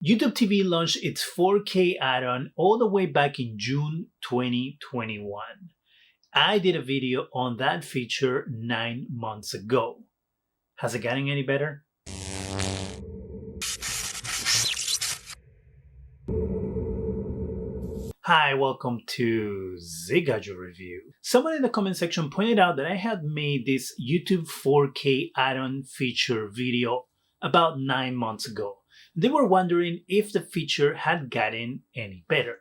YouTube TV launched its 4K add-on all the way back in June 2021. I did a video on that feature 9 months ago. Has it gotten any better? Hi, welcome to ZGadgetReview. Someone in the comment section pointed out that I had made this YouTube 4K add-on feature video about 9 months ago. They were wondering if the feature had gotten any better.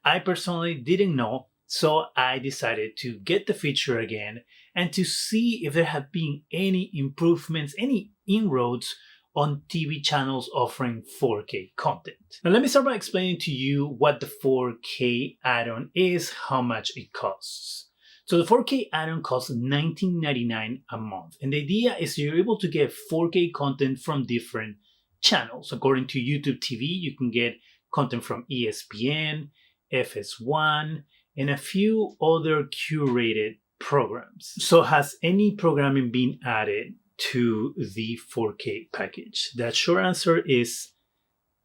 I personally didn't know, so I decided to get the feature again and to see if there have been any improvements, any inroads on TV channels offering 4K content. Now let me start by explaining to you what the 4K add-on is, how much it costs. So the 4K add-on costs $19.99 a month, and the idea is you're able to get 4K content from different channels. According to YouTube TV, you can get content from ESPN, FS1, and a few other curated programs. So has any programming been added to the 4K package? That short answer is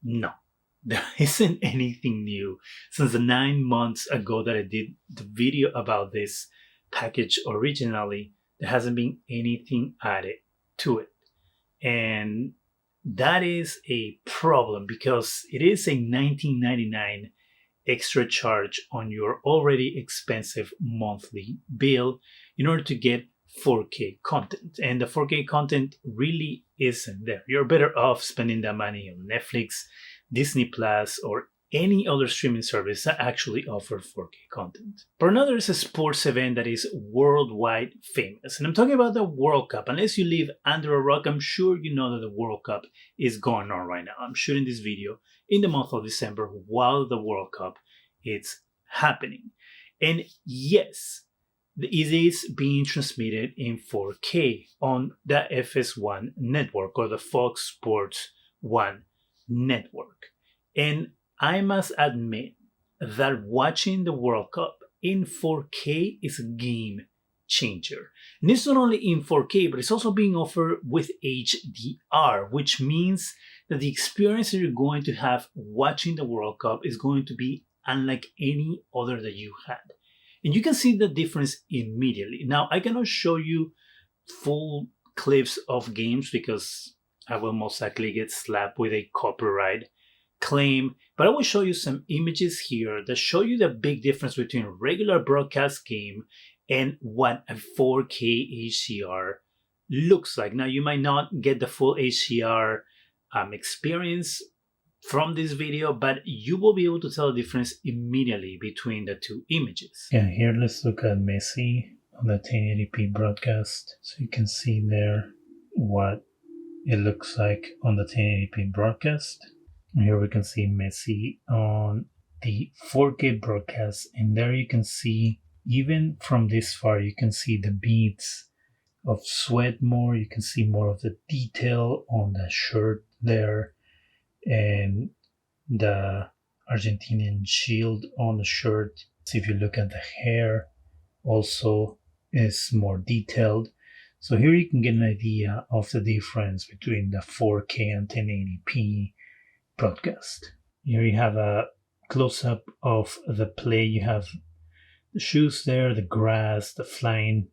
no. There isn't anything new. Since the 9 months ago that I did the video about this package originally, there hasn't been anything added to it. And that is a problem because it is a $19.99 extra charge on your already expensive monthly bill in order to get 4K content. And the 4K content really isn't there. You're better off spending that money on Netflix, Disney Plus, or any other streaming service that actually offer 4K content. But another is a sports event that is worldwide famous. And I'm talking about the World Cup. Unless you live under a rock, I'm sure you know that the World Cup is going on right now. I'm shooting this video in the month of December while the World Cup is happening. And yes, it is being transmitted in 4K on the FS1 network or the Fox Sports 1 network. And I must admit that watching the World Cup in 4K is a game changer. And it's not only in 4K, but it's also being offered with HDR, which means that the experience that you're going to have watching the World Cup is going to be unlike any other that you had. And you can see the difference immediately. Now, I cannot show you full clips of games because I will most likely get slapped with a copyright claim, but I will show you some images here that show you the big difference between a regular broadcast game and what a 4K HDR looks like. Now, you might not get the full HDR experience from this video, but you will be able to tell the difference immediately between the two images. Yeah, here let's look at Messi on the 1080p broadcast. So you can see there what it looks like on the 1080p broadcast. And here we can see Messi on the 4K broadcast, and there you can see, even from this far, you can see the beads of sweat more. You can see more of the detail on the shirt there, and the Argentinian shield on the shirt. So if you look at the hair, also is more detailed. So here you can get an idea of the difference between the 4K and 1080p broadcast. Here you have a close-up of the play. You have the shoes there, the grass, the flying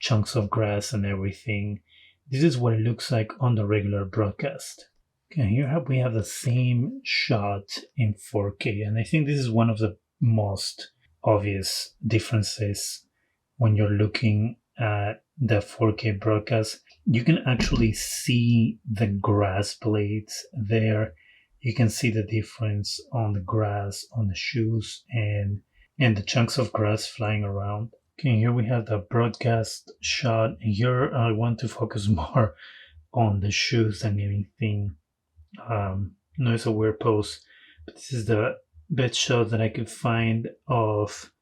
chunks of grass and everything. This is what it looks like on the regular broadcast. Okay, here we have the same shot in 4K, and I think this is one of the most obvious differences when you're looking at the 4K broadcast. You can actually see the grass blades there. You can see the difference on the grass, on the shoes, and the chunks of grass flying around. Okay, here we have the broadcast shot. Here I want to focus more on the shoes than anything. No, it's a weird pose, but this is the best shot that I could find of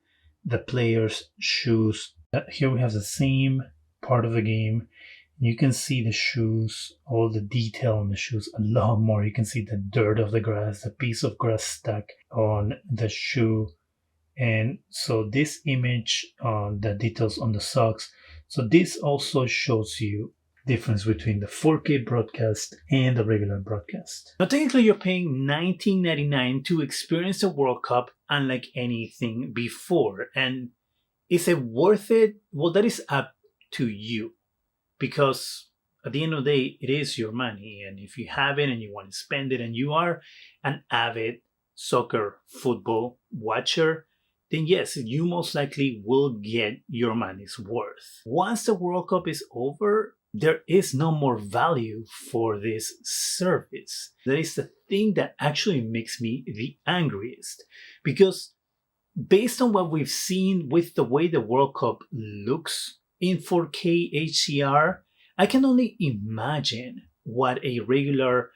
the players' shoes. Here we have the same part of the game. You can see the shoes, all the detail on the shoes, a lot more. You can see the dirt of the grass, the piece of grass stuck on the shoe. And so this image on the details on the socks. So this also shows you difference between the 4K broadcast and the regular broadcast. Now, technically, you're paying $19.99 to experience the World Cup unlike anything before. And is it worth it? Well, that is up to you, because at the end of the day, it is your money. And if you have it and you want to spend it and you are an avid soccer, football watcher, then yes, you most likely will get your money's worth. Once the World Cup is over, there is no more value for this service. That is the thing that actually makes me the angriest. Because based on what we've seen with the way the World Cup looks in 4K HDR, I can only imagine what a regular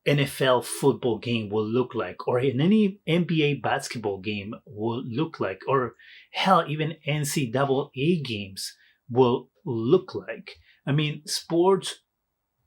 NFL football game will look like, or any NBA basketball game will look like, or hell, even NCAA games will look like. I mean, sports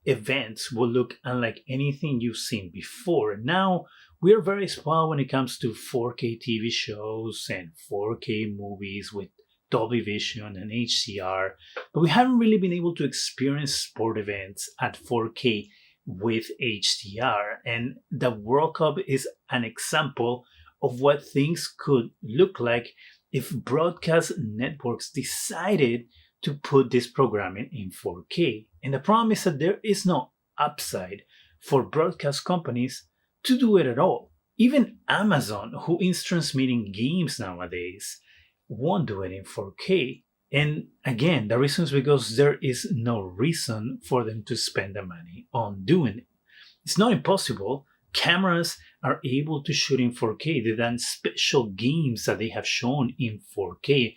events will look unlike anything you've seen before. Now, we're very spoiled when it comes to 4K TV shows and 4K movies with Dolby Vision and HDR, but we haven't really been able to experience sport events at 4K with HDR. And the World Cup is an example of what things could look like if broadcast networks decided to put this programming in 4K. And the problem is that there is no upside for broadcast companies to do it at all. Even Amazon, who is transmitting games nowadays, won't do it in 4K. And again, the reason is because there is no reason for them to spend the money on doing it. It's not impossible. Cameras are able to shoot in 4K. They've done special games that they have shown in 4K,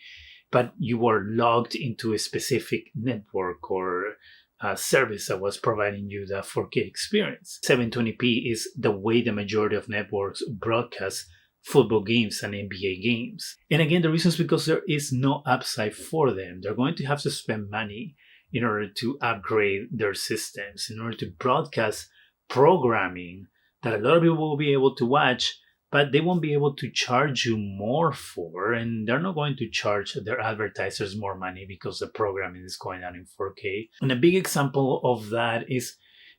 but you are logged into a specific network or a service that was providing you the 4K experience. 720p is the way the majority of networks broadcast football games and NBA games. And again, the reason is because there is no upside for them. They're going to have to spend money in order to upgrade their systems, in order to broadcast programming that a lot of people will be able to watch, but they won't be able to charge you more for, and they're not going to charge their advertisers more money because the programming is going on in 4K. And a big example of that is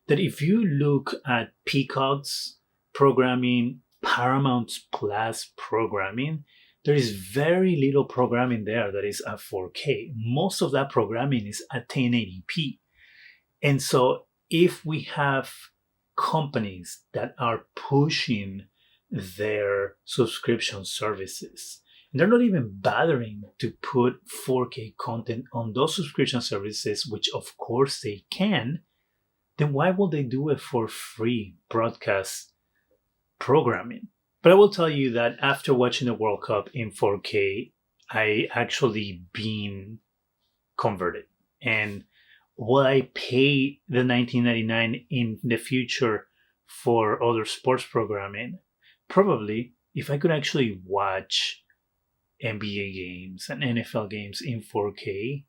that if you look at Peacock's programming, Paramount Plus programming, there is very little programming there that is at 4K. Most of that programming is at 1080p. And so if we have companies that are pushing their subscription services, and they're not even bothering to put 4K content on those subscription services, which of course they can, then why will they do it for free broadcast programming? But I will tell you that after watching the World Cup in 4K, I actually been converted. And will I pay the $19.99 in the future for other sports programming? Probably. If I could actually watch NBA games and NFL games in 4K,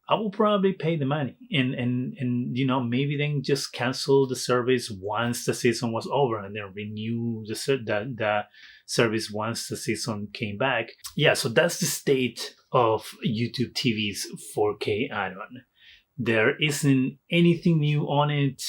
I will probably pay the money and you know, maybe then just cancel the service once the season was over and then renew the service once the season came back. Yeah, so that's the state of YouTube TV's 4K add-on. There isn't anything new on it.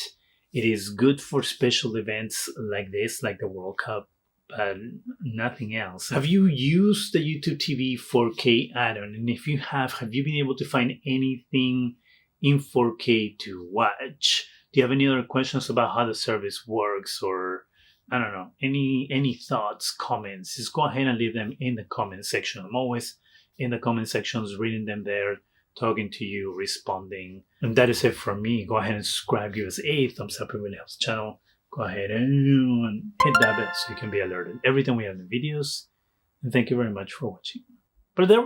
It is good for special events like this, like the World Cup, but nothing else. Have you used the YouTube TV 4K add-on? And if you have you been able to find anything in 4K to watch? Do you have any other questions about how the service works, or I don't know, any thoughts, comments? Just go ahead and leave them in the comment section. I'm always in the comment sections, reading them there, talking to you, responding. And that is it from me. Go ahead and subscribe, give us a thumbs up, it really helps the channel. Go ahead and hit that bell so you can be alerted every time we have the videos. And thank you very much for watching. But there